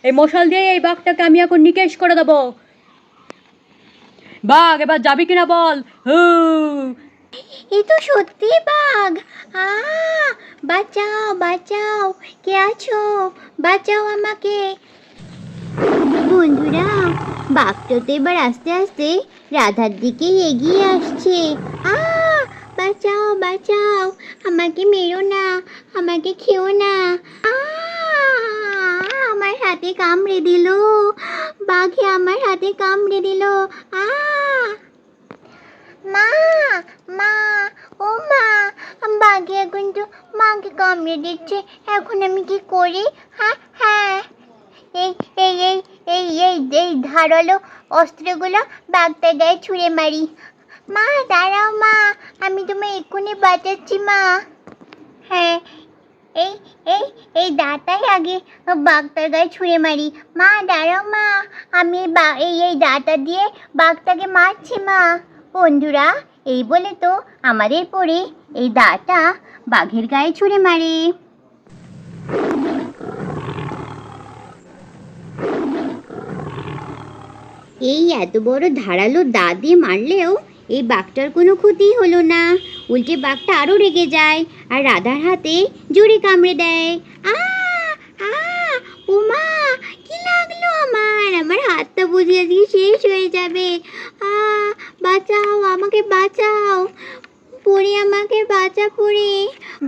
এই মশাল দিয়ে এই বাঘটাকে আমি এখন নিকেশ করে দেবো। বাঘ এবার যাবি কিনা বল। হু এই তো সত্যি বাঘ। বাঁচাও বাঁচাও, কে আছো? বাঁচাও আমাকে। বন্ধুরা, বাঘটা তো এবার আস্তে আস্তে রাধার দিকেই এগিয়ে আসছে। বাঁচাও বাঁচাও, আমাকে মেরো না, আমাকে খেও না। আমার হাতে কামড়ে দিল, বাঘে আমার হাতে কামড়ে দিল। মা, মা, ও মা, বাঘে এখন তো মাকে কামড়ে দিচ্ছে, এখন আমি কি করি? হ্যাঁ, এই এই এই এই এই এই ধারালো অস্ত্রগুলো বাঘটার গায়ে ছুঁড়ে মারি। মা দাঁড়াও মা, আমি তোমায় এক্ষুনি বাঁচাচ্ছি মা। হ্যাঁ, এই এই এই দাঁতাই আগে বাঘটার গায়ে ছুঁড়ে মারি। মা দাঁড়াও মা, আমি এই দাঁতা দিয়ে বাঘটাকে মারছি মা। বন্ধুরা, এই বলে তো আমাদের পরে এই দাঁতা বাঘের গায়ে ছুঁড়ে মারে। এই এত বড় ধারালো দা দিয়ে মারলেও এই বাঘটার কোনো ক্ষতি হলো না। উল্টে বাঘটা আরো রেগে যায় আর রাধার হাতে জোরে কামড়ে দেয়। উমা, কি লাগলো আমার? আমার হাতটা বুঝি আজকে শেষ হয়ে যাবে। বাঁচাও, আমাকে বাঁচাও, পড়ে আমাকে বাঁচা পড়ে।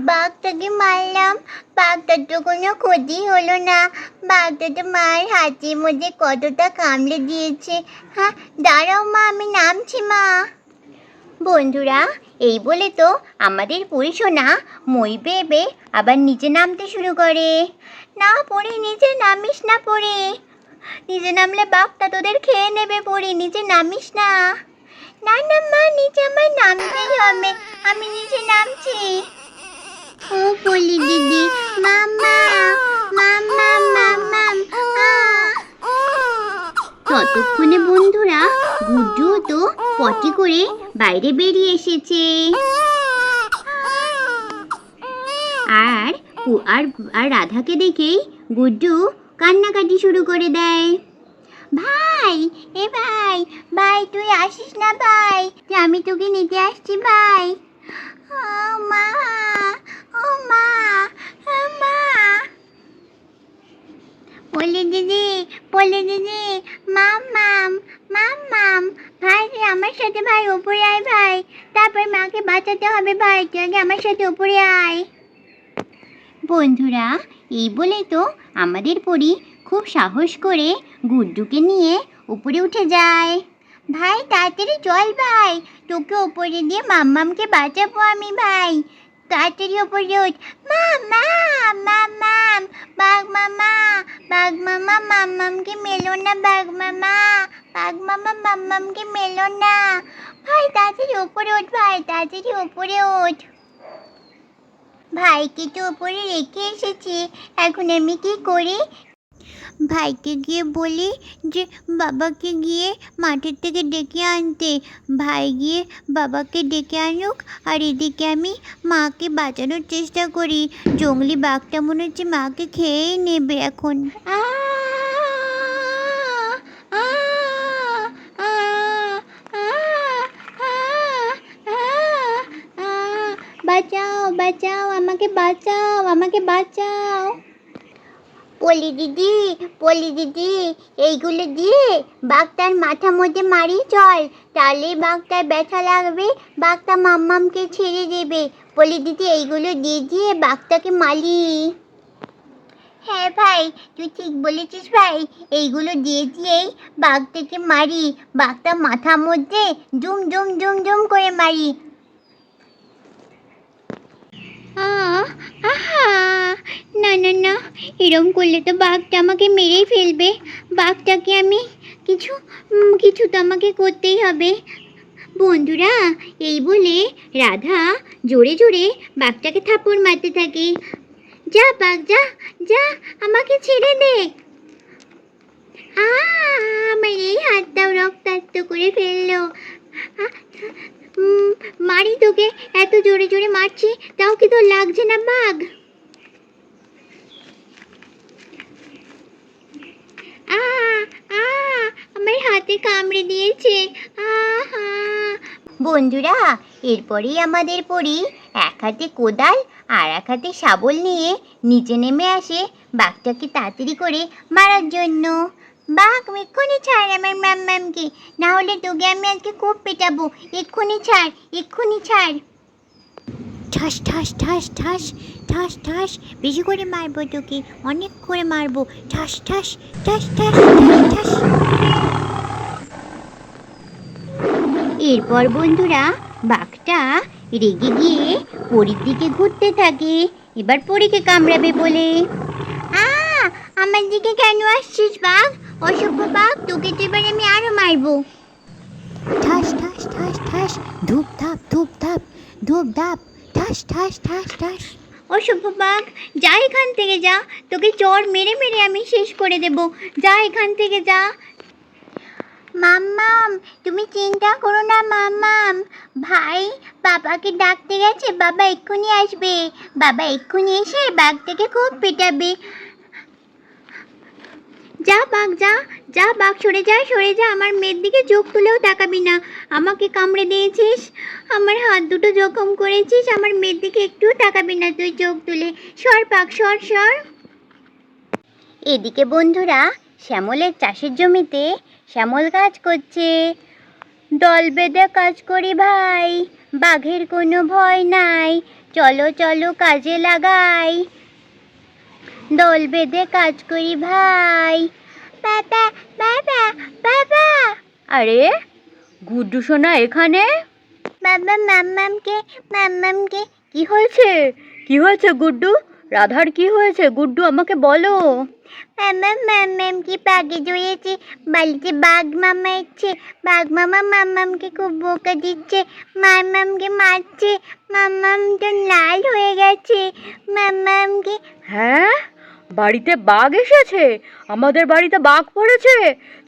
বাঘটাকে মারলাম, বাঘটার তো কোনো ক্ষতি হলো না। বাঘটা তো মার হাতের মধ্যে কতটা কামড়ে দিয়েছে। দাঁড়াও মা, আমি নামছি মা। বন্ধুরা, এই বলে তো আমাদের পরিশোনা মই পেয়ে আবার নিচে নামতে শুরু করে। না পড়ে, নিচে নামিস না পড়ে, নিচে নামলে বাঘটা তোদের খেয়ে নেবে। পড়ে নিচে নামিস না। না না মা, নিচে আমার নামতেই হবে, আমি নিচে নামছি। ও পলি দিদি, মামা মামা মামা। ততক্ষণে বন্ধুরা, গুড্ডুও তো পটি করে বাইরে বেরিয়ে এসেছে। আর আর রাধাকে দেখেই গুড্ডু কান্নাকাটি শুরু করে দেয়। ভাই, এ ভাই, ভাই তুই আসিস না ভাই, আমি তোকে নিতে আসছি ভাই। মা, ও মা, মা। পলি দিদি, পলি দিদি, মামাম মামাম, ভাই আমার সাথে, ভাই উপরে আয় ভাই, তারপর মাকে বাঁচাতে হবে ভাই, তুই আগে আমার সাথে উপরে আয়। বন্ধুরা, এই বলে তো আমাদের পরি খুব সাহস করে গুড্ডুকে নিয়ে উপরে উঠে যায়। ভাই তাড়াতাড়ি চল ভাই, তোকে উপরে দিয়ে মাম্মামকে বাঁচাবো আমি ভাই, তাড়াতাড়ি উপরে উঠ। মামা, মামাম, বাঘ মামা, বাঘ মামা মাম্মামকে মেলো না, বাঘ মামা, বাঘ মামা মাম্মামকে মেলো না। ভাই তাড়াতাড়ি উপরে উঠ, ভাই তাড়াতাড়ি উপরে উঠ। ভাইকে তো উপরে রেখে এসেছি, এখন আমি কি করি? ভাইকে গিয়ে বলি যে বাবাকে গিয়ে মাঠের থেকে ডেকে আনতে। ভাই গিয়ে বাবাকে ডেকে আনুক, আর এদিকে আমি মাকে বাঁচানোর চেষ্টা করি। জঙ্গলি বাঘটা মনে হচ্ছে মাকে খেয়েই নেবে এখন। বাঁচাও বাঁচাও, আমাকে বাঁচাও, আমাকে বাঁচাও। পলি দিদি, পলি দিদি, এইগুলো দিয়ে বাঘটার মাথার মধ্যে মারি চল, তাহলে বাঘটার ব্যথা লাগবে, বাঘটা মাম্মামকে ছেড়ে দেবে। পলি দিদি, এইগুলো দিয়ে দিয়ে বাঘটাকে মারি। হ্যাঁ ভাই, তুই ঠিক বলেছিস ভাই, এইগুলো দিয়ে দিয়েই বাঘটাকে মারি, বাঘটা মাথার মধ্যে জুম জুম জুম জুম করে মারি। না না না, এরম করলে তো বাঘটা আমাকে মেরেই ফেলবে। বাঘটাকে আমি কিছু কিছু তো আমাকে করতেই হবে। বন্ধুরা, এই বলে রাধা জোরে জোরে বাঘটাকে থাপ্পড় মারতে থাকে। যা বাঘ যা, যা, আমাকে ছেড়ে দে। আমার এই হাতটাও রক্তাক্ত করে ফেললো। মারি তোকে, এত জোরে জোরে মারছি, তাও কি তোর লাগছে না বাঘ? হাতে কামড়ে দিয়েছে। আহা! বন্ধুরা, এরপরেই আমাদের পরী এক হাতে কোদাল আর এক হাতে শাবল নিয়ে নিচে নেমে আসে বাঘটাকে তাড়াতাড়ি করে মারার জন্য। বাঘ, এক্ষুনি ছাড় আমার মাম্মামকে, না হলে তোকে আমি আজকে খুব পেটাবো। এক্ষুনি ছাড়, এক্ষুনি ছাড়। ঠাস ঠাস ঠাস ঠাস ঠাস ঠাস, বেশি করে মারবো তোকে, অনেক করে মারবো। ঠাস ঠাস ঠাস ঠাস ঠাস ঠাস। এরপর বন্ধুরা, বাঘটা রেগে গিয়ে পরীর দিকে ঘুরতে থাকে, এবার পরীকে কামড়াবে বলে। আমার দিকে কেন আসছিস বাঘ? অসভ্য বাঘ, তোকে তো এবার আমি আরো মারবো। ঠাস ঠাস ঠাস ঠাস, ধূপ ধাপ ধূপ ধাপ ধূপ ধাপ, ঠাস ঠাস ঠাস ঠাস। অসভ্য বাঘ, যা এখান থেকে যা, তোকে চড় মেরে মেরে আমি শেষ করে দেব। যা এখান থেকে যা। মাম্মাম, তুমি চিন্তা করো না মাম্মাম, ভাই বাবাকে ডাকতে গেছে, বাবা এক্ষুনি আসবে। বাবা এক্ষুনি এসে বাঘটাকে খুব পেটাবে। যা বাঘ, যা যা বাঘ, সরে যা সরে যা, আমার মেয়ের দিকে চোখ তুলেও তাকাবি না। আমাকে কামড়ে দিয়েছিস, আমার হাত দুটো জখম করেছিস, আমার মেয়ের দিকে একটুও তাকাবি না তুই চোখ তুলে। সর বাঘ, সর সর। এদিকে বন্ধুরা, শ্যামলের চাষের জমিতে শ্যামল কাজ করছে। দল বেঁধে কাজ করি ভাই, বাঘের কোনো ভয় নাই, চলো চলো কাজে লাগাই। দল বেঁধে কাজ করি ভাই। বাবা বাবা বাবা। আরে গুড্ডু সোনা এখানে? বাবা, মাম্মামকে। কি হয়েছে? কি হয়েছে গুড্ডু? রাধার কি হয়েছে গুড্ডু, আমাকে বলো। মাম্মামকে বাঘে ধরেছে, বাড়িতে বাঘ মামা এসছে। বাঘ মামা মাম্মামকে খুব বোকা দিচ্ছে, মাম্মামকে মারছে। মাম্মাম তো লাল হয়ে গেছে। মাম্মামকে। হ্যাঁ, বাড়িতে বাঘ এসেছে? আমাদের বাড়িতে বাঘ পড়েছে?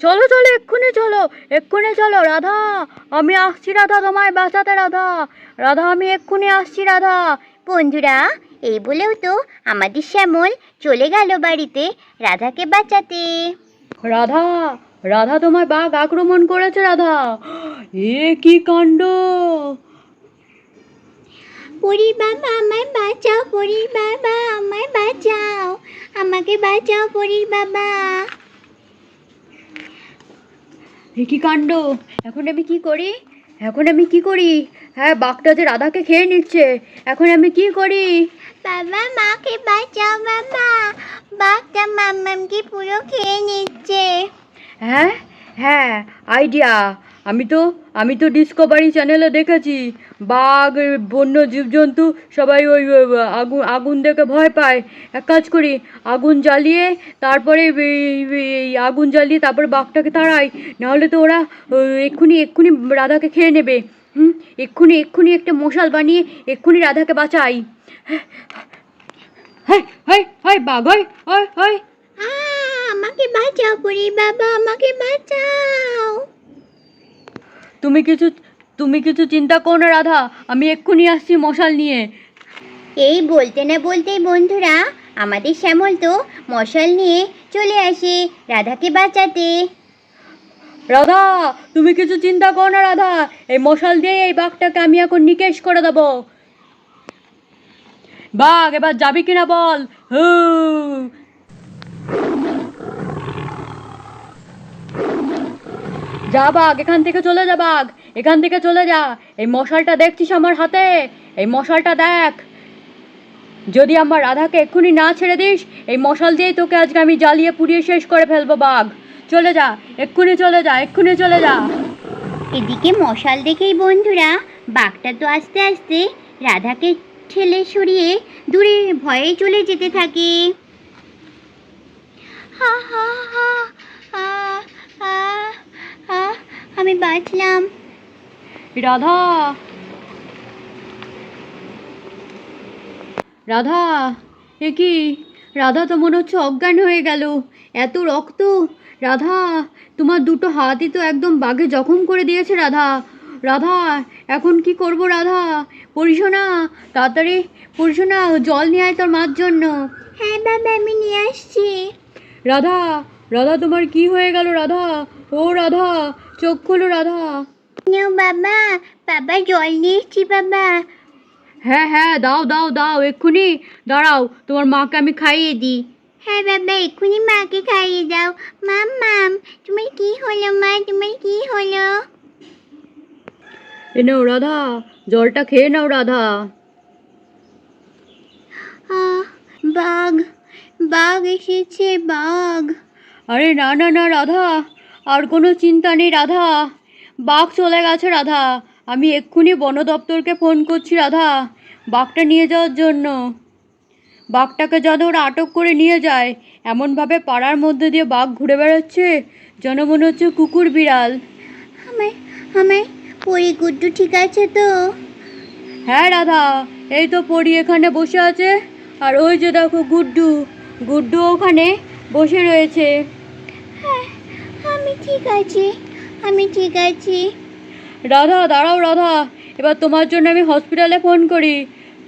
চলো চলো, এক্ষুনি চলো, এক্ষুনি চলো। রাধা, আমি আসছি রাধা, তোমায় বাঁচাতে। রাধা, রাধা, আমি এক্ষুনি আসছি রাধা। বন্ধুরা, এই বলেও তো আমাদের শ্যামল চলে গেল বাড়িতে রাধাকে বাঁচাতে। রাধা, রাধা, তোমায় বাঘ আক্রমণ করেছে রাধা। এ কি কাণ্ড! পরি বাবা আমায় বাঁচাও, পরি বাবা আমায় বাঁচাও, আমাকে বাঁচাও পরি বাবা। এ কি কাণ্ড! এখন আমি কি করি? এখন আমি কি করি? হ্যাঁ, বাঘটা যে রাধাকে খেয়ে নিচ্ছে, এখন আমি কি করি? বাবা, মাকে বাঁচাও বাবা, বাঘটা মাম্মামকে পুরো খেয়ে নিচ্ছে। হ্যাঁ হ্যাঁ, আইডিয়া। আমি তো ডিসকভারি চ্যানেলে দেখেছি, বাঘ, বন্য জীবজন্তু সবাই ওই আগুন দেখে ভয় পায়। এক কাজ করি, আগুন জ্বালিয়ে তারপরে আগুন জ্বালিয়ে তারপরে বাঘটাকে তাড়াই, নাহলে তো ওরা এক্ষুনি এক্ষুনি রাধাকে খেয়ে নেবে। এক্ষুনি এক্ষুনি একটা মশাল বানিয়ে এক্ষুনি রাধাকে বাঁচাই। হ্যাঁ হ্যাঁ হ্যাঁ, বাঘ, হয় হয় হয়। আমাকে বাঁচাও পরি বাবা, আমাকে বাঁচাও। তুমি কিছু চিন্তা করো না রাধা, আমি এক্ষুনি আসছি মশাল নিয়ে। এই বলতে না বলতেই বন্ধুরা, আমাদের শ্যামল তো মশাল নিয়ে চলে আসে রাধাকে বাঁচাতে। রাধা, তুমি কিছু চিন্তা করো না রাধা, এই মশাল দিয়ে এই বাঘটাকে আমি এখন নিকেশ করে দেবো। বাঘ, এবার যাবি কিনা বল। হু, যা বাঘ, এখান থেকে চলে যা বাঘ, এখান থেকে চলে যা। এই মশালটা দেখছিস আমার হাতে? এই মশালটা দেখ। যদি আমার রাধাকে এক্ষুনি না ছেড়ে দিস, এই মশাল দিয়েই তোকে আজকে আমি জ্বালিয়ে পুড়িয়ে শেষ করে ফেলবো। বাঘ, চলে যা, এক্ষুনি চলে যা, এক্ষুনি চলে যা। এদিকে মশাল দেখেই বন্ধুরা, বাঘটা তো আস্তে আস্তে রাধাকে ঠেলে সরিয়ে দূরে ভয়ে চলে যেতে থাকে। হা হা হা, আমি বাঁচলাম। রাধা, রাধা, এ কি? রাধা তো মনে হচ্ছে অজ্ঞান হয়ে গেল, এত রক্ত। রাধা, তোমার দুটো হাতই তো একদম বাঘে জখম করে দিয়েছে রাধা। রাধা, এখন কি করব রাধা? পরিশোনা, তাড়াতাড়ি পরিশোনা, জল নিয়ে আয় তোর মার জন্য। হ্যাঁ বাবা, আমি নিয়ে আসছি। রাধা, রাধা তোমার কি হয়ে গেল রাধা? ও রাধা, চোখ খোলো রাধা। নাও বাবা, বাবা জল নিয়ে এসছি বাবা। হ্যাঁ হ্যাঁ, দাও দাও দাও, এক্ষুনি দাঁড়াও, তোমার মাকে আমি খাইয়ে দিই। হ্যাঁ বাবা, এক্ষুনি মাকে খাইয়ে দাও। মাম, তোমার কি হলো মা, তোমার কি হলো? এ নাও রাধা, জলটা খেয়ে নাও রাধা। বাঘ, বাঘ এসেছে, বাঘ। আরে না না না রাধা, আর কোনো চিন্তা নেই রাধা, বাঘ চলে গেছে রাধা। আমি এক্ষুনি বন দপ্তরকে ফোন করছি রাধা, বাঘটা নিয়ে যাওয়ার জন্য। বাঘটাকে যেন ওরা আটক করে নিয়ে যায়। এমনভাবে পাড়ার মধ্যে দিয়ে বাঘ ঘুরে বেড়াচ্ছে যেন মনে হচ্ছে কুকুর বিড়াল। আমার আমার পরি গুড্ডু ঠিক আছে তো? হ্যাঁ রাধা, এই তো পরি এখানে বসে আছে, আর ওই যে দেখো গুড্ডু, গুড্ডু ওখানে বসে রয়েছে। হ্যাঁ, আমি ঠিক আছি, আমি ঠিক আছি। রাধা দাঁড়াও রাধা, এবার তোমার জন্য আমি হসপিটালে ফোন করি।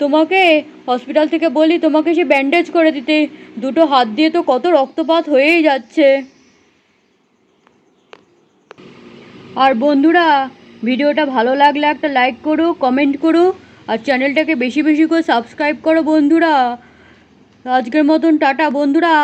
তোমাকে হসপিটাল থেকে বলি তোমাকে সে ব্যান্ডেজ করে দিতে, দুটো হাত দিয়ে তো কত রক্তপাত হয়েই যাচ্ছে। আর বন্ধুরা, ভিডিওটা ভালো লাগলে একটা লাইক করো, কমেন্ট করো, আর চ্যানেলটাকে বেশি বেশি করে সাবস্ক্রাইব করো বন্ধুরা। আজকের মতন টাটা বন্ধুরা।